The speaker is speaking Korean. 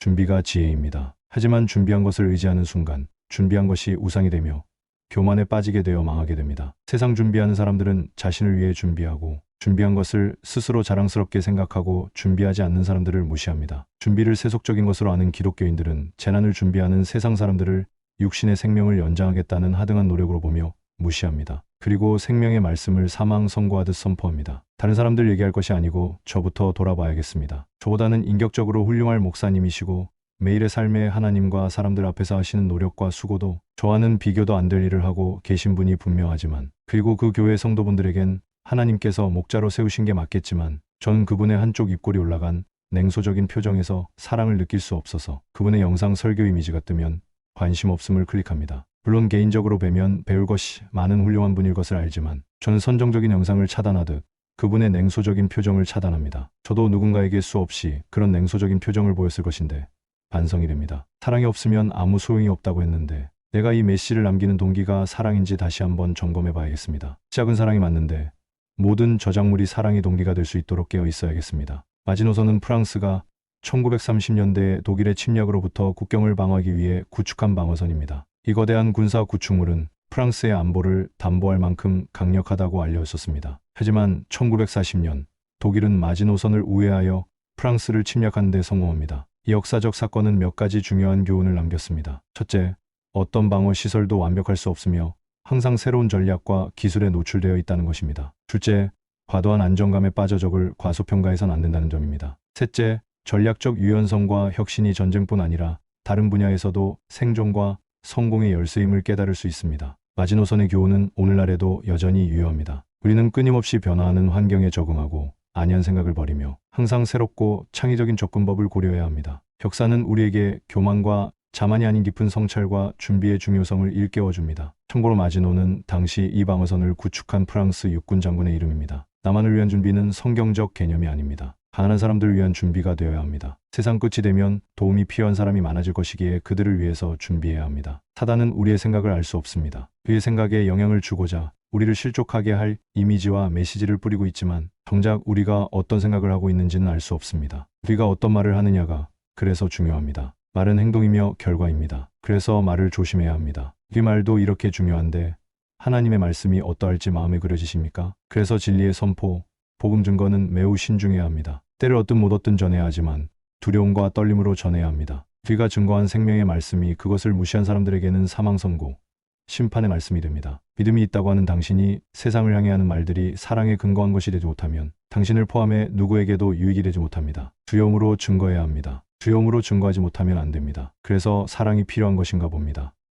준비가 지혜입니다. 하지만 준비한 것을 의지하는 순간 준비한 것이 우상이 되며 교만에 빠지게 되어 망하게 됩니다. 세상 준비하는 사람들은 자신을 위해 준비하고 준비한 것을 스스로 자랑스럽게 생각하고 준비하지 않는 사람들을 무시합니다. 준비를 세속적인 것으로 아는 기독교인들은 재난을 준비하는 세상 사람들을 육신의 생명을 연장하겠다는 하등한 노력으로 보며 무시합니다. 그리고 생명의 말씀을 사망 선고하듯 선포합니다. 다른 사람들 얘기할 것이 아니고 저부터 돌아봐야겠습니다. 저보다는 인격적으로 훌륭할 목사님이시고 매일의 삶에 하나님과 사람들 앞에서 하시는 노력과 수고도 저와는 비교도 안 될 일을 하고 계신 분이 분명하지만, 그리고 그 교회 성도분들에겐 하나님께서 목자로 세우신 게 맞겠지만 전 그분의 한쪽 입꼬리 올라간 냉소적인 표정에서 사랑을 느낄 수 없어서 그분의 영상 설교 이미지가 뜨면 관심 없음을 클릭합니다. 물론 개인적으로 뵈면 배울 것이 많은 훌륭한 분일 것을 알지만 저는 선정적인 영상을 차단하듯 그분의 냉소적인 표정을 차단합니다. 저도 누군가에게 수없이 그런 냉소적인 표정을 보였을 것인데 반성이 됩니다. 사랑이 없으면 아무 소용이 없다고 했는데 내가 이 메시를 남기는 동기가 사랑인지 다시 한번 점검해 봐야겠습니다. 시작은 사랑이 맞는데 모든 저작물이 사랑의 동기가 될 수 있도록 깨어 있어야겠습니다. 마지노선은 프랑스가 1930년대 독일의 침략으로부터 국경을 방어하기 위해 구축한 방어선입니다. 이 거대한 군사 구축물은 프랑스의 안보를 담보할 만큼 강력하다고 알려 있었습니다. 하지만 1940년 독일은 마지노선을 우회하여 프랑스를 침략하는 데 성공합니다. 이 역사적 사건은 몇 가지 중요한 교훈을 남겼습니다. 첫째, 어떤 방어 시설도 완벽할 수 없으며 항상 새로운 전략과 기술에 노출되어 있다는 것입니다. 둘째, 과도한 안정감에 빠져 적을 과소평가해서는 안 된다는 점입니다. 셋째, 전략적 유연성과 혁신이 전쟁뿐 아니라 다른 분야에서도 생존과 성공의 열쇠임을 깨달을 수 있습니다. 마지노선의 교훈은 오늘날에도 여전히 유효합니다. 우리는 끊임없이 변화하는 환경에 적응하고 안이한 생각을 버리며 항상 새롭고 창의적인 접근법을 고려해야 합니다. 역사는 우리에게 교만과 자만이 아닌 깊은 성찰과 준비의 중요성을 일깨워줍니다. 참고로 마지노는 당시 이 방어선을 구축한 프랑스 육군 장군의 이름입니다. 나만을 위한 준비는 성경적 개념이 아닙니다. 가난한 사람들을 위한 준비가 되어야 합니다. 세상 끝이 되면 도움이 필요한 사람이 많아질 것이기에 그들을 위해서 준비해야 합니다. 사단은 우리의 생각을 알 수 없습니다. 그의 생각에 영향을 주고자 우리를 실족하게 할 이미지와 메시지를 뿌리고 있지만 정작 우리가 어떤 생각을 하고 있는지는 알 수 없습니다. 우리가 어떤 말을 하느냐가 그래서 중요합니다. 말은 행동이며 결과입니다. 그래서 말을 조심해야 합니다. 우리 말도 이렇게 중요한데 하나님의 말씀이 어떠할지 마음에 그려지십니까? 그래서 진리의 선포, 복음 증거는 매우 신중해야 합니다. 때를 얻든 못 얻든 전해야 하지만 두려움과 떨림으로 전해야 합니다. 우리가 증거한 생명의 말씀이 그것을 무시한 사람들에게는 사망 선고, 심판의 말씀이 됩니다. 믿음이 있다고 하는 당신이 세상을 향해 하는 말들이 사랑에 근거한 것이 되지 못하면 당신을 포함해 누구에게도 유익이 되지 못합니다. 두려움으로 증거해야 합니다. 두려움으로 증거하지 못하면 안 됩니다. 그래서 사랑이 필요한 것인가 봅니다.